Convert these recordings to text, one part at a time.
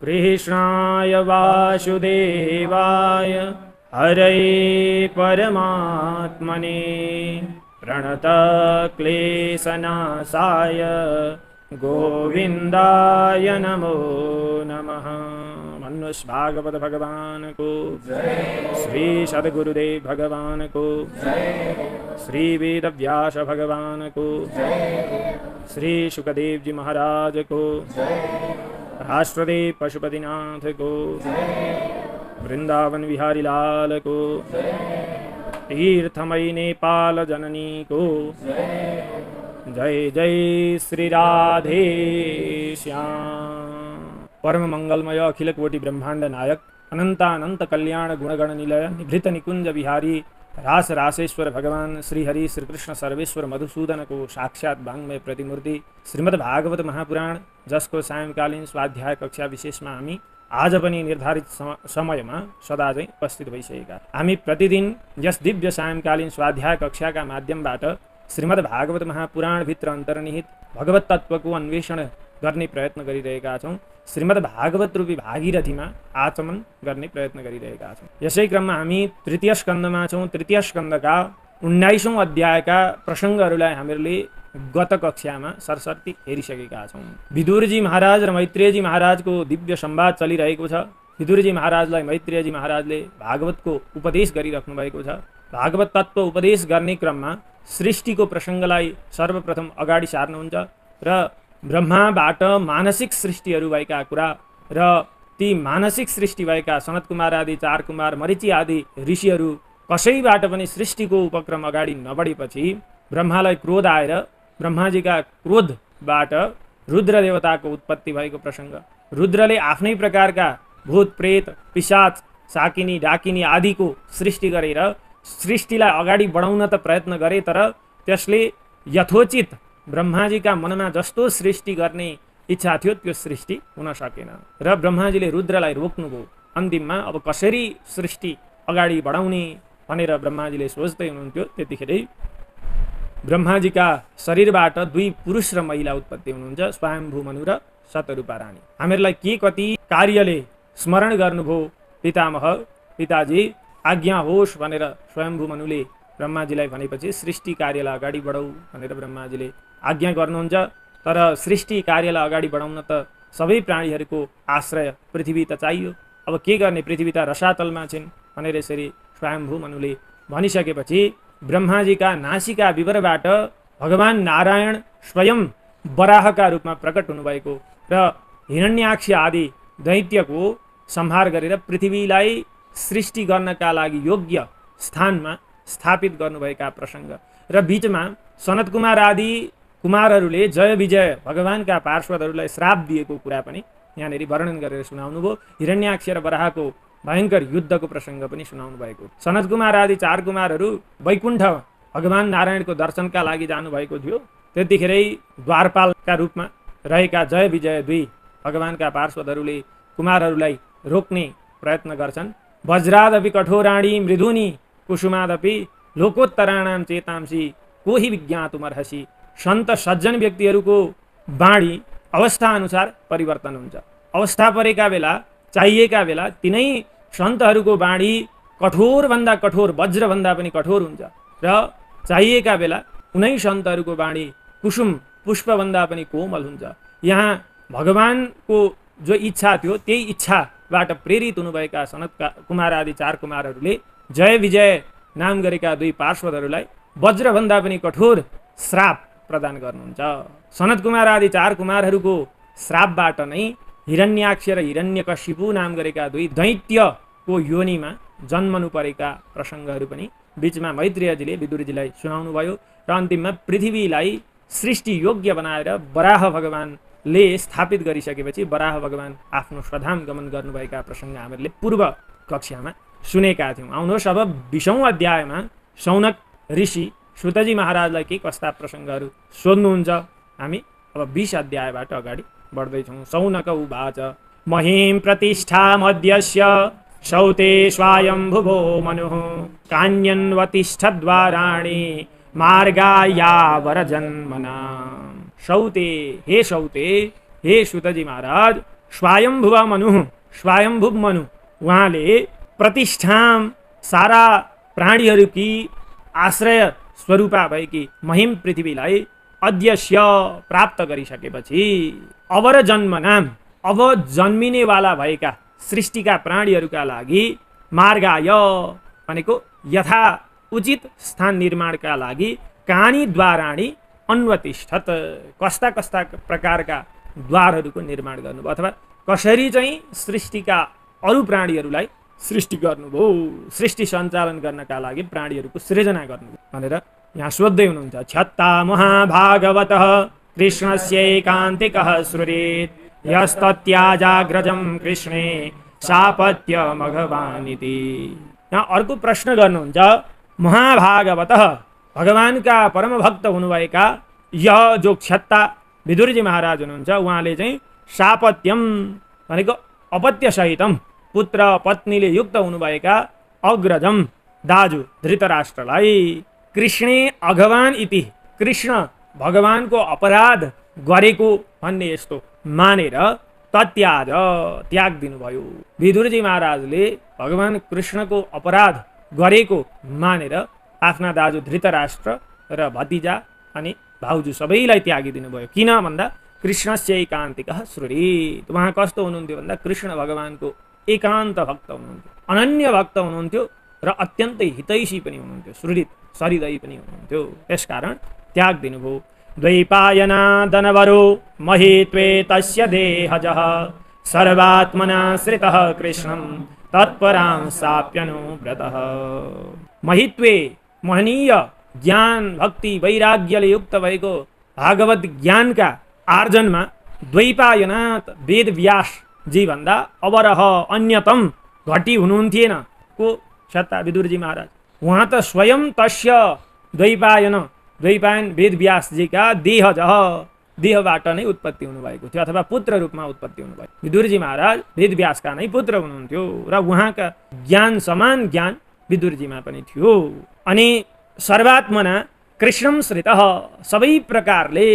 कृष्णाय वासुदेवाय हरे परमात्मने प्रणतक्लेशनाशाय गोविंदाय नमो नमः। मनुष्य भागवत भगवान को, श्री सद्गुरुदेव भगवान को, श्री वेद व्यास भगवान को, श्री सुखदेव जी महाराज को, राष्ट्रदेव पशुपतिनाथ को, वृंदावन बिहारी लाल को, तीर्थमयी नेपाल जननी को, जय जय श्री राधे श्याम। परम मंगलमय अखिल कोटि ब्रह्मांड नायक अनंतानंत कल्याण गुणगण निलय निभृत निकुंज बिहारी रास रासेश्वर भगवान श्री हरि श्री कृष्ण सर्वेश्वर मधुसूदन को साक्षात वाङ्मय प्रतिमूर्ति श्रीमद् भागवत महापुराण, जसको सायंकालीन स्वाध्याय कक्षा विशेषमा हामी आज पनि निर्धारित समयमा सदा चाहिँ उपस्थित भइसकेका। हामी प्रतिदिन यस दिव्य सायंकालीन स्वाध्याय कक्षाका माध्यमबाट श्रीमद् भागवत महापुराण भित्र अन्तर्निहित भगवत तत्त्वको अन्वेषण गर्ने प्रयत्न गरिरहेका छौँ। श्रीमद् भागवत रूपी भागीरथीमा आचमन गर्ने प्रयत्न गरिरहेका छौँ। यसै क्रममा हामी तृतीय स्कन्धमा छौँ। तृतीय स्कन्धका 19औं अध्यायका प्रसङ्गहरूलाई हामीले गत कक्षामा सरसर्ती हेरिसकेका छौँ। विदुरजी महाराज र मैत्रेयजी महाराजको दिव्य संवाद चलिरहेको छ। विदुरजी महाराजलाई मैत्रेयजी महाराजले भागवतको उपदेश गरिराख्नु भएको छ। भागवत तत्त्व उपदेश गर्ने क्रममा सृष्टिको प्रसङ्गलाई सर्वप्रथम अगाडि सार्नुहुन्छ र ब्रह्माबाट मानसिक सृष्टिहरू भएका कुरा र ती मानसिक सृष्टि भएका सनत कुमार आदि 4 कुमार मरीचि आदि ऋषिहरू कसैबाट पनि सृष्टिको उपक्रम अगाडि नबढेपछि ब्रह्मालाई क्रोध आएर ब्रह्माजीका क्रोधबाट रुद्र देवताको उत्पत्ति भएको प्रसङ्ग, रुद्रले आफ्नै प्रकारका भूत प्रेत पिशाच साकिनी डाकिनी आदिको सृष्टि गरेर सृष्टिलाई अगाडि बढाउन त प्रयत्न गरे, तर त्यसले यथोचित ब्रह्माजीका मनमा जस्तो सृष्टि गर्ने इच्छा थियो त्यो सृष्टि हुन सकेन र ब्रह्माजीले रुद्रलाई रोक्नुभयो। अन्तिममा अब कसरी सृष्टि अगाडि बढाउने भनेर ब्रह्माजीले सोच्दै हुनुहुन्थ्यो। त्यतिखेरै ब्रह्माजीका शरीरबाट 2 पुरुष र महिला उत्पत्ति हुनुहुन्छ, स्वयम्भू मनु र शतरूपा रानी। हामीहरूलाई के कति कार्यले स्मरण गर्नुभयो पितामह पिताजी आज्ञा होस् भनेर स्वयम्भू मनुले ब्रह्माजीलाई भनेपछि सृष्टि कार्यलाई अगाडि बढाऊ भनेर ब्रह्माजीले आज्ञा गर्नुहुन्छ। तर सृष्टि कार्यलाई अगाडि बढाउन त सबै प्राणीहरूको आश्रय पृथ्वी त चाहियो। अब के गर्ने, पृथ्वी त रसातलमा छिन् भनेर यसरी स्वयम्भू मनुले भनिसकेपछि ब्रह्माजीका नासिका विवरबाट भगवान नारायण स्वयं वराहका रूपमा प्रकट हुनुभएको र हिरण्याक्ष आदि दैत्यको संहार गरेर पृथ्वीलाई सृष्टि गर्नका लागि योग्य स्थानमा स्थापित गर्नुभएका प्रसङ्ग र बीचमा सनत कुमार आदि कुमारहरूले जय विजय भगवानका पार्षदहरूलाई श्राप दिएको कुरा पनि यहाँनिर वर्णन गरेर सुनाउनु भयो। हिरण्याक्ष र वराहको भयङ्कर युद्धको प्रसङ्ग पनि सुनाउनु भएको। सनत कुमार आदि 4 कुमारहरू वैकुण्ठ भगवान नारायणको दर्शनका लागि जानुभएको थियो। त्यतिखेरै द्वारपालका रूपमा रहेका जय विजय 2 भगवानका पार्षदहरूले कुमारहरूलाई रोक्ने प्रयत्न गर्छन्। वज्रादपि कठोराणी मृदुनी कुसुमादपि लोकोत्तराणाम चेतांसी कोही विज्ञातुमर्हसि। सन्त सज्जन व्यक्तिहरूको बाणी अवस्था अनुसार परिवर्तन हुन्छ। अवस्था परेका बेला चाहिएका बेला तिनै सन्तहरूको बाणी कठोरभन्दा कठोर वज्रभन्दा पनि कठोर हुन्छ र चाहिएका बेला कुनै सन्तहरूको बाणी कुसुम पुष्पभन्दा पनि कोमल हुन्छ। यहाँ भगवानको जो इच्छा थियो त्यही इच्छाबाट प्रेरित हुनुभएका सनत कुमार आदि 4 कुमारहरूले जय विजय नाम गरेका 2 पार्षदहरूलाई वज्रभन्दा पनि कठोर श्राप प्रदान गर्नुहुन्छ। सनत कुमार आदि 4 कुमारहरूको श्रापबाट नै हिरण्याक्ष र हिरण्यकशिपु नाम गरेका 2 दैत्यको योनिमा जन्मनु परेका प्रसङ्गहरू पनि बीचमा मैत्रेयजीले विदुरजीलाई सुनाउनु भयो र अन्तिममा पृथ्वीलाई सृष्टि योग्य बनाएर वराह भगवानले स्थापित गरिसकेपछि वराह भगवान आफ्नो स्वधाम गमन गर्नुभएका प्रसङ्ग हामीले पूर्व कक्षामा सुनेका थियौँ। आउनुहोस् अब 20औं अध्यायमा शौनक ऋषि सुतजी महाराजलाई के कस्ता प्रसङ्गहरू सोध्नुहुन्छ। हामी अब 20 अध्यायबाट अगाडि बढ्दैछौँ। शौनक उवाच महीं प्रतिष्ठा मध्यस्य सौते स्वायम्भुवो मनुः कान्यन्वतिष्ठद्वाराणि मार्गायावर जन्मना। सौते, हे सुतजी महाराज, स्वयंभुव मनु उहाँले प्रतिष्ठाम सारा प्राणीहरूकी आश्रय स्वरूपा भएकी महिम पृथ्वीलाई अध्यस्य प्राप्त गरिसकेपछि अवर जन्मनाम, अब जन्मिनेवाला भएका सृष्टिका प्राणीहरूका लागि मार्गाय भनेको यथा उचित स्थान निर्माणका लागि कानी द्वाराणी अन्वतिष्ठत, कस्ता कस्ता प्रकारका द्वारहरूको निर्माण गर्नुभयो अथवा कसरी चाहिँ सृष्टिका अरू प्राणीहरूलाई सृष्टि गर्नुभयो, सृष्टि सञ्चालन गर्नका लागि प्राणीहरूको सृजना गर्नुभयो भनेर यहाँ सोध्दै हुनुहुन्छ। छत्ता महाभागवतः कृष्णस्यैकान्तिकः स्रुरेत् यस्तत्याजाग्रजं कृष्णे सापत्य मघवानिति। यहाँ अर्को प्रश्न गर्नुहुन्छ। महाभागवतः, भगवानका परम भक्त हुनुभएका यह जो क्षत्ता विदुरजी महाराज हुनुहुन्छ, उहाँले चाहिँ सापत्यम भनेको अपत्य सहितम पुत्र पत्नीले युक्त हुनुभएका अग्रजम दाजु धृतराष्ट्रलाई कृष्णे अघवान इति, कृष्ण भगवानको अपराध गरेको भन्ने यस्तो मानेर तत्याज त्याग दिनुभयो। विदुरजी महाराजले भगवान कृष्णको अपराध गरेको मानेर आफ्ना दाजु धृतराष्ट्र र भतिजा अनि भाउजू सबैलाई त्यागिदिनु भयो। किन भन्दा कृष्णस्य एकान्तिकः स्रुरेत्, उहाँ कस्तो हुनुहुन्थ्यो भन्दा कृष्ण भगवानको एकान्त भक्त हुनुहुन्थ्यो, अनन्य भक्त हुनुहुन्थ्यो र अत्यन्तै हितैषी पनि हुनुहुन्थ्यो, सुहृद सरिदयी पनि हुनुहुन्थ्यो। त्यसकारण त्याग दिनुभयो। द्वैपायना दनवरो महित्वे तस्य देहजः सर्वात्मना श्रितः कृष्णं तत्परां साप्यनुव्रतः। महित्वे महनीय ज्ञान भक्ति वैराग्यले युक्त भएको भागवत ज्ञानका आर्जनमा द्वैपायनाथ वेद व्यास जी भन्दा अवरह अन्यतम घटी हुनुहुन्थेन को क्षत्ता विदुरजी महाराज। उहाँ त स्वयं तस्य द्वैपायन वेद व्यासजीका देहबाट नै उत्पत्ति हुनुभएको थियो अथवा पुत्र रूपमा उत्पत्ति हुनुभयो। विदुरजी महाराज वेद व्यासका नै पुत्र हुनुहुन्थ्यो र उहाँका ज्ञान समान ज्ञान विदुरजीमा पनि थियो। अनि सर्वात्मना कृष्णं श्रितः, सबै प्रकारले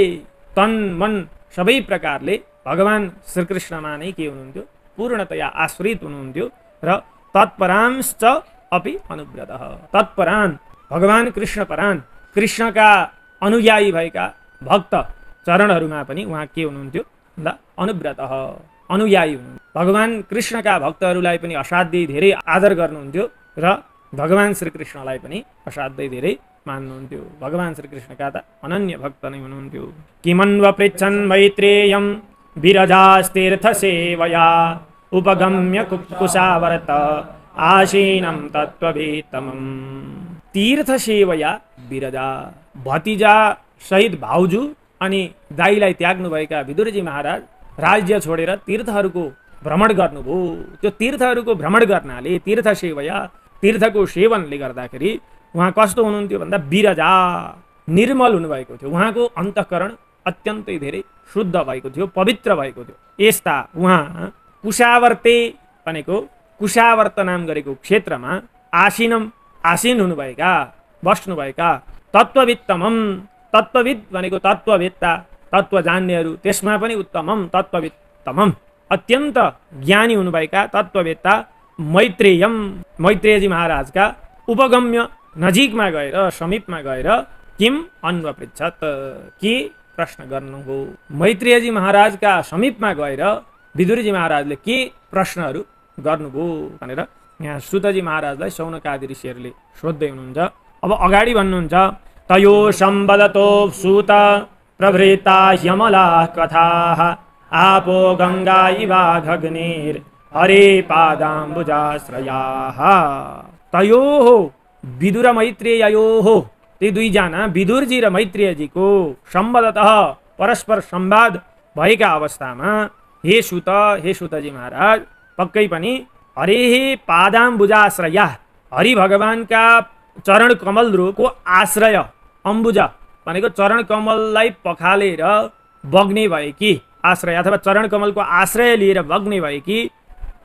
तन मन सबै प्रकारले भगवान श्रीकृष्णमा नै के हुनुहुन्थ्यो, पूर्णतया आश्रित हुनुहुन्थ्यो र तत्परांश्च अपि अनुव्रतः, तत्परान भगवान कृष्ण परान कृष्णका अनुयायी भएका भक्त चरणहरूमा पनि उहाँ के हुनुहुन्थ्यो भन्दा अनुव्रतः अनुयायी हुनुहुन्थ्यो। भगवान कृष्णका भक्तहरूलाई पनि असाध्यै धेरै आदर गर्नुहुन्थ्यो र भगवान श्रीकृष्णलाई पनि असाध्यै धेरै मान्नुहुन्थ्यो। भगवान श्रीकृष्णका त अनन्य भक्त नै हुनुहुन्थ्यो। किमन्व पृच्छन् मैत्रेयं विरजास्तीर्थसेवया उपगम्य कुशावर्त आसीनं तत्त्ववेत्तमम्। तीर्थसेवया विरजा, भतिजा सहित भाउजू अनि दाइलाई त्याग्नुभएका विदुरजी महाराज राज्य छोडेर तीर्थहरूको भ्रमण गर्नुभयो। त्यो तीर्थहरूको भ्रमण गर्नाले तीर्थसेवया, तीर्थको सेवनले गर्दाखेरि उहाँ कस्तो हुनुहुन्थ्यो भन्दा विरजा, निर्मल हुनुभएको थियो। उहाँको अन्तःकरण अत्यन्तै धेरै शुद्ध भएको थियो, पवित्र भएको थियो। यस्ता उहाँ कुशावर्ते भनेको कुशावर्त नाम गरेको क्षेत्रमा आसीन हुनुभएका, बस्नुभएका तत्त्ववित्तमम, तत्त्वविद भनेको तत्त्ववेत्ता, तत्त्व जान्नेहरू, त्यसमा पनि उत्तमम तत्त्ववित्तमम, अत्यन्त ज्ञानी हुनुभएका तत्त्ववेत्ता मैत्रेयम, मैत्रेयजी महाराजका उपगम्य नजिकमा गएर, समीपमा गएर किम अन्वपृच्छत्, के प्रश्न गर्नु हो। मैत्रेयजी महाराजका समीपमा गएर विदुरजी महाराजले के प्रश्नहरू गर्नुभयो भनेर यहाँ सुतजी महाराजलाई शौनकादि ऋषिहरूले सोध्दै हुनुहुन्छ। अब अगाडि भन्नुहुन्छ, तयो सम्बदतो सुत प्रभृता ह्यमला कथाः आपो गङ्गा इवाघग्निर् हरे पादाम्बुजाश्रयाः। तयोः विदुर मैत्रेययोः, ती दुईजना विदुरजी र मैत्रेयजीको सम्बदतः परस्पर संवाद भएका अवस्थामा हे सुतजी महाराज पक्कै पनि हरे पादाम्बुजाश्रया, हरि भगवानका चरण कमलको आश्रय, अम्बुजा भनेको चरण कमललाई पखालेर बग्ने भएकी आश्रय अथवा चरण कमलको आश्रय लिएर बग्ने भएकी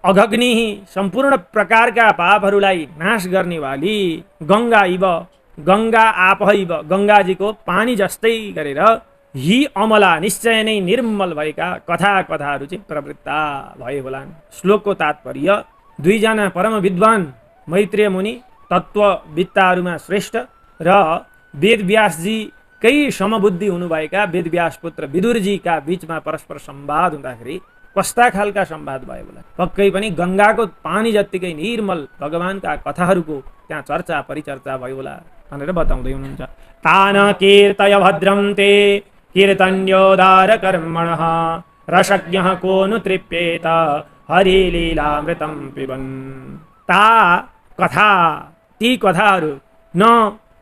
अघग्नि, सम्पूर्ण प्रकारका पापहरूलाई नाश गर्ने वाली गङ्गा इव गङ्गा आपहैव गङ्गाजीको पानी जस्तै गरेर यी अमला निश्चय नै निर्मल भएका कथाहरू चाहिँ प्रवृत्ता भए होलान्। श्लोकको तात्पर्य दुईजना परम विद्वान मैत्रेय मुनि तत्त्ववित्ताहरूमा श्रेष्ठ र वेदव्यासजीकै समबुद्धि हुनुभएका वेदव्यास पुत्र विदुरजीका बीचमा परस्पर संवाद हुँदाखेरि कस्ता खालका संवाद भयो होला। पक्कै पनि गङ्गाको पानी जत्तिकै निर्मल भगवानका कथाहरूको त्यहाँ चर्चा परिचर्चा भयो होला भनेर बताउँदै हुनुहुन्छ। तान कीर्तय भद्रं ते कीर्तन्योदार कर्मणः रसज्ञः को नु तृप्येत हरिलीलामृतं पिबन्। ता कथा ती कथाहरू न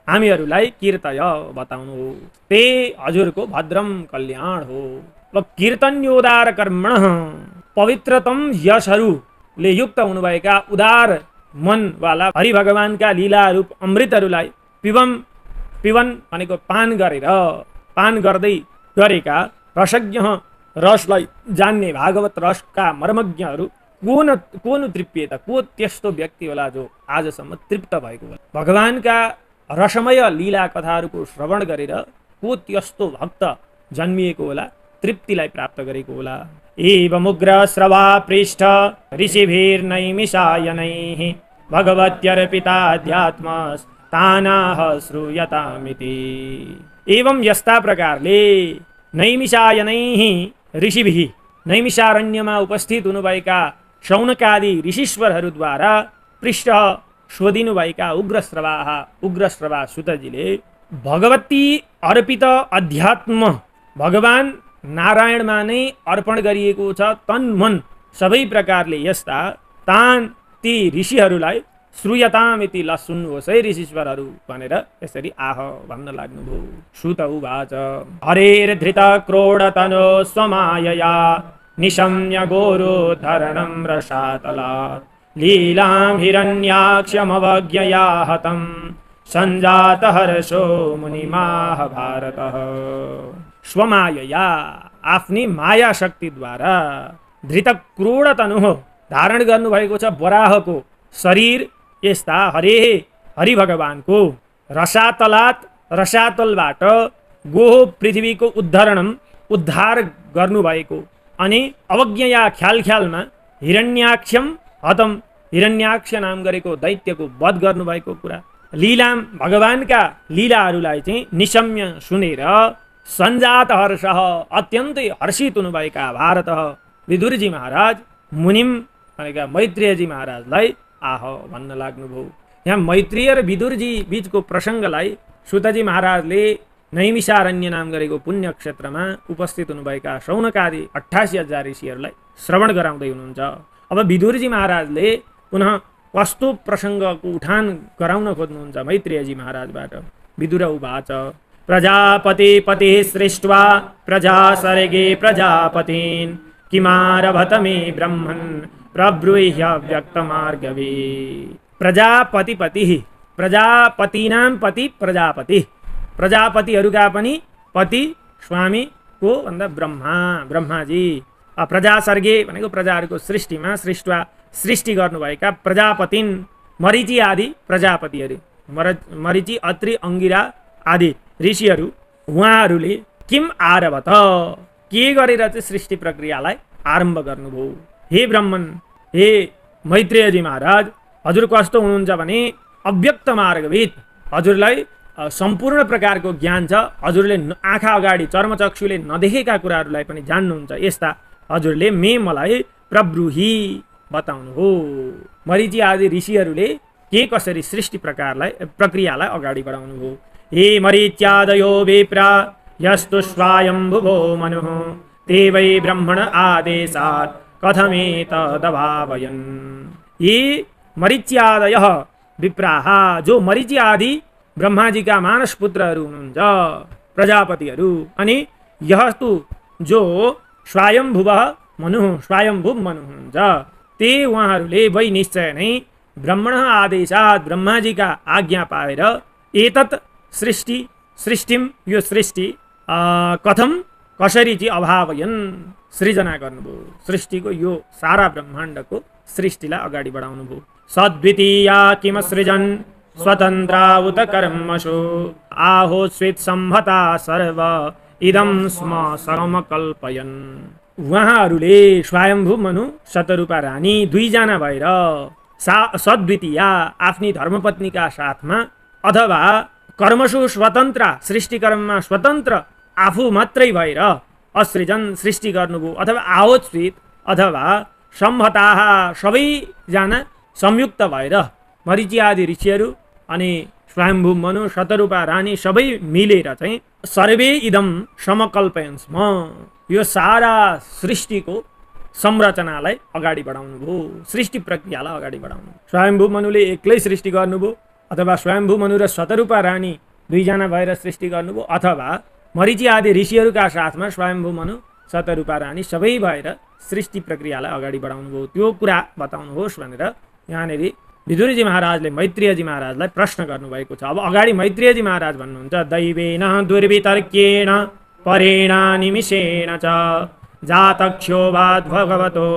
हामीहरूलाई कीर्तय बताउनु हो, ते हजुरको भद्रम कल्याण हो। कीर्तन्योदार कर्मणः पवित्रतम यशहरूले युक्त हुनुभएका उदार मनवाला हरि भगवानका लीला रूप अमृतहरूलाई पिबन भनेको पान गर्दै गरेका रसज्ञ रसलाई जान्ने भागवत रसका मर्मज्ञहरू को नु तृप्येत, को त्यस्तो व्यक्ति होला जो आजसम्म तृप्त भएको होला। भगवानका रसमय लीला कथाहरूको श्रवण गरेर को त्यस्तो भक्त जन्मिएको होला, तृप्तिलाई प्राप्त गरेको होला। एवमुग्र श्रवा पृष्ठ ऋषिभिर्नैमिषायनैः भगवत्यर्पिताध्यात्मस्तानाः श्रूयतामिति। एवं यस्ता प्रकारले नैमिषायनैः ऋषिभिः नैमिषारण्यमा उपस्थित हुनुभएका शौनकादि ऋषीश्वरहरूद्वारा पृष्ठ शोधिनुभएका उग्रश्रवा सुतजीले भगवती अर्पित अध्यात्म भगवान नारायणमा नै अर्पण गरिएको छ तन मन सबै प्रकारले यस्ता तान ती ऋषिहरूलाई श्रूयताम इति ल सुन्नुहोस् है ऋषीश्वरहरू भनेर यसरी आह भन्न लाग्नुभयो। श्रुत उवाच हरेर्धृत क्रोडतनो स्वमायया निशम्य गोरोद्धरणं रसातलात् लीलां हिरण्याक्षमवज्ञया हतं संजात हर्षो मुनिमाह भारतः। स्वमायया आफ्नी माया शक्तिद्वारा धृत क्रोड तनु धारण गर्नुभएको छ वराहको शरीर यस्ता हरि भगवानको रसातलबाट गोह पृथ्वीको उद्धार गर्नुभएको अनि अवज्ञया ख्यालमा हिरण्याक्षम हतम हिरण्याक्ष नाम गरेको दैत्यको वध गर्नुभएको कुरा लीलाम भगवानका लीलाहरूलाई चाहिँ निशम्य सुनेर संजात हर्ष अत्यन्तै हर्षित हुनुभएका भारत विदुरजी महाराज मुनिम भनेका मैत्रेयजी महाराजलाई आह भन्न लाग्नुभयो। यहाँ मैत्रेय र विदुरजी बीचको प्रसङ्गलाई सुतजी महाराजले नैमिषारण्य नाम गरेको पुण्य क्षेत्रमा उपस्थित हुनुभएका शौनकादि 88,000 ऋषिहरूलाई श्रवण गराउँदै हुनुहुन्छ। अब विदुरजी महाराजले पुनः कस्तो प्रसङ्गको उठान गराउन खोज्नुहुन्छ मैत्रेयजी महाराजबाट। विदुर उवाच प्रजापति सृष्ट्वा प्रजा सर्गे प्रजापतीन् किमारभत मे ब्रह्मन् प्रब्रूह्य व्यक्तमार्गवे। प्रजापतीनां पति प्रजापतिहरूका पनि पति स्वामी को भन्दा ब्रह्माजी। प्रजा सर्गे भनेको प्रजाहरूको सृष्टिमा सृष्टि गर्नुभएका प्रजापतिन मरीचि आदि प्रजापतिहरू मरीचि अत्रि अंगिरा आदि ऋषिहरू उहाँहरूले किम आरभत के गरेर चाहिँ सृष्टि प्रक्रियालाई आरम्भ गर्नुभयो। हे ब्रह्मन हे मैत्रेयजी महाराज हजुर कस्तो हुनुहुन्छ भने अव्यक्त मार्गविद हजुरलाई सम्पूर्ण प्रकारको ज्ञान छ। हजुरले आँखा अगाडि चर्मचक्षुले नदेखेका कुराहरूलाई पनि जान्नुहुन्छ। यस्ता हजुरले मलाई प्रब्रूही बताउनु हो। मरीचि आदि ऋषिहरूले के कसरी सृष्टि प्रक्रियालाई अगाडि बढाउनु हो। हे मरीच्यादयो विप्रा यस्तु स्वायम्भुवो मनुः ते वै ब्रह्मण आदेशात् कथमेतदभावयन्। ये मरीच्यादयः विप्राः जो मरीचि आदि ब्रह्माजीका मानस पुत्रहरू हुनुहुन्छ प्रजापतिहरू अनि यस्तु जो स्वयम्भुव मनु हुनुहुन्छ ते उहाँहरूले वै निश्चय नै ब्रह्मण आदेशात् ब्रह्माजीका आज्ञा पाएर एतत् सृष्टिम यो सृष्टि कसरी चाहिँ अभावयन् सृजना गर्नुभयो। सृष्टिको यो सारा ब्रह्माण्डको सृष्टिलाई अगाडि बढाउनु भयो। सद्वितीया किम सृजन स्वतन्त्रा उत कर्मसु आहोस्वित सम्भता सर्व इदं स्म समकल्पयन्। उहाँहरूले स्वयम्भू मनु शतरूपा रानी दुईजना भएर सद्वितीया आफ्नी धर्मपत्नीका साथमा अथवा कर्मसु स्वतन्त्र सृष्टिकर्ममा स्वतन्त्र आफू मात्रै भएर असृजन सृष्टि गर्नुभयो अथवा आओस्वित अथवा सम्भताः सबैजना संयुक्त भएर मरीचि आदि ऋषिहरू अनि स्वयम्भू मनु शतरूपा रानी सबै मिलेर चाहिँ सर्वे इदम समकल्पयन् स्म, यो सारा सृष्टिको संरचनालाई अगाडि बढाउनु भयो, सृष्टि प्रक्रियालाई अगाडि बढाउनु। स्वयम्भू मनुले एक्लै सृष्टि गर्नुभयो अथवा स्वयम्भू मनु र शतरूपा रानी दुईजना भएर सृष्टि गर्नुभयो अथवा मरीचि आदि ऋषिहरूका साथमा स्वयम्भू मनु शतरूपा रानी सबै भएर सृष्टि प्रक्रियालाई अगाडि बढाउनु भयो, त्यो कुरा बताउनुहोस् भनेर यहाँनिर विदुरजी महाराजले मैत्रेयजी महाराजलाई प्रश्न गर्नुभएको छ। अब अगाडि मैत्रेयजी महाराज भन्नुहुन्छ दैवेन दुर्वितर्केण परेण निमिषेण च जातक्षोभाद् भगवतो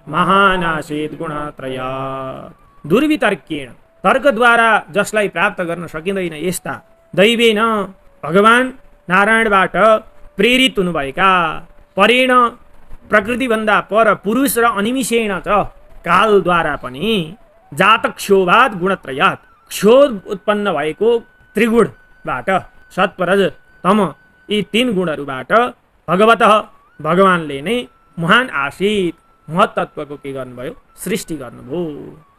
महानासीत् गुणत्रयात्। दुर्वितर्केण तर्कद्वारा जसलाई प्राप्त गर्न सकिँदैन यस्ता दैवेन भगवान नारायणबाट प्रेरित हुनुभएका परेण प्रकृतिभन्दा पर पुरुष र अनिमिषेण च कालद्वारा पनि जातक्षोभाद् गुणत्रयात् क्षोभ उत्पन्न भएको त्रिगुणबाट सत्वरज तम यी तीन गुणहरूबाट भगवतः भगवानले नै महान आसीत् महत्त्वको के गर्नुभयो सृष्टि गर्नुभयो।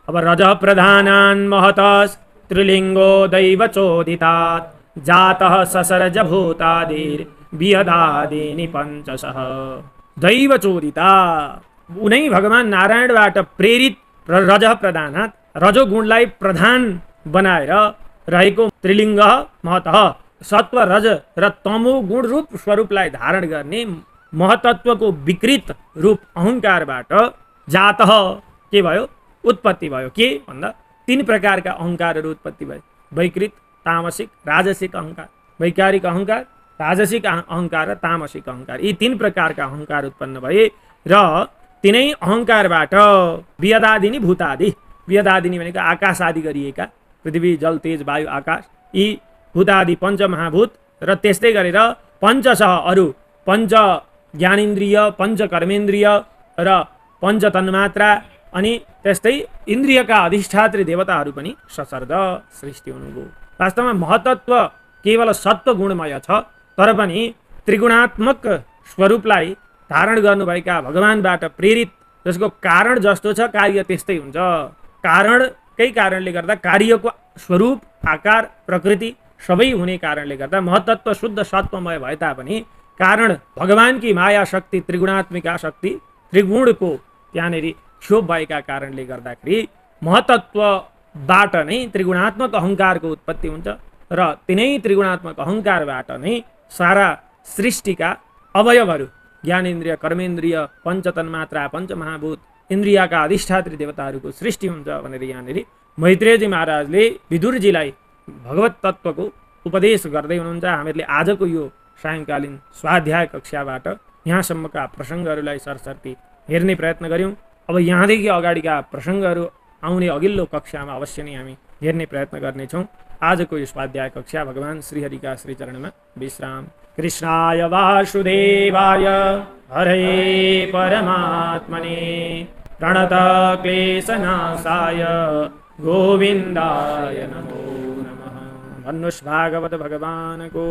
अब रज प्रधानान् महतस् त्रिलिङ्गो दैवचोदितात् जातः ससरज भूतादिर् वियदादीनि पञ्चशः। दैवचोदिता उनै भगवान नारायणबाट प्रेरित रज प्रधानात् रजोगुणलाई प्रधान बनाएर रहेको त्रिलिङ्ग महतः सत्व रज र तमो गुण रूप स्वरूपलाई धारण गर्ने महतत्वको विकृत रूप अहङ्कारबाट जातः के भयो उत्पत्ति भयो। के भन्दा तीन प्रकारका अहङ्कारहरू उत्पत्ति भए, वैकृत तामसिक राजसिक अहङ्कार। वैकारिक अहङ्कार, राजसिक अहङ्कार र तामसिक अहङ्कार, यी तीन प्रकारका अहङ्कार उत्पन्न भए र तिनै अहङ्कारबाट वियदादिनी भूतादि, वियदादिनी भनेको आकाश आदि गरिएका पृथ्वी जल तेज वायु आकाश, यी भूतादि पञ्चमहाभूत र त्यस्तै गरेर पञ्चशः अरू पञ्च ज्ञानेन्द्रिय पञ्च कर्मेन्द्रिय र पञ्च तन्मात्रा अनि त्यस्तै इन्द्रियका अधिष्ठात्री देवताहरू पनि ससर्द सृष्टि हुनुभयो। वास्तवमा महतत्व केवल सत्व गुणमय छ, तर पनि त्रिगुणात्मक स्वरूपलाई धारण गर्नुभएका भगवानबाट प्रेरित जसको कारण जस्तो छ कार्य त्यस्तै हुन्छ। कारणकै कारणले गर्दा कार्यको स्वरूप आकार प्रकृति सबै हुने कारणले गर्दा महतत्व शुद्ध सत्वमय भए तापनि कारण भगवानकी माया शक्ति त्रिगुणात्मिका शक्ति त्रिगुणको त्यहाँनिर क्षोभ भएका कारणले गर्दाखेरि महतत्वबाट नै त्रिगुणात्मक अहङ्कारको उत्पत्ति हुन्छ र तिनै त्रिगुणात्मक अहङ्कारबाट नै सारा सृष्टिका अवयवहरू ज्ञानेन्द्रिय कर्मेन्द्रिय पञ्चतन्मात्रा पञ्चमहाभूत इन्द्रियका अधिष्ठात्री देवताहरूको सृष्टि हुन्छ भनेर यहाँनिर मैत्रेयजी महाराजले विदुरजीलाई भगवत तत्त्वको उपदेश गर्दै हुनुहुन्छ। हामीहरूले आजको यो सायङ्कालीन स्वाध्याय कक्षाबाट यहाँसम्मका प्रसङ्गहरूलाई सरसर्ती हेर्ने प्रयत्न गऱ्यौँ। अब यहाँदेखि अगाडिका प्रसङ्गहरू आउने अघिल्लो कक्षामा अवश्य नै हामी हेर्ने प्रयत्न गर्नेछौँ। आजको यो स्वाध्याय कक्षा भगवान श्रीहरिका श्रीचरणमा विश्राम। कृष्णाय वासुदेवाय हरे परमात्मने प्रणत क्लेशनाशाय गोविन्दाय नमो नमः। भन्नुहोस् भागवत भगवानको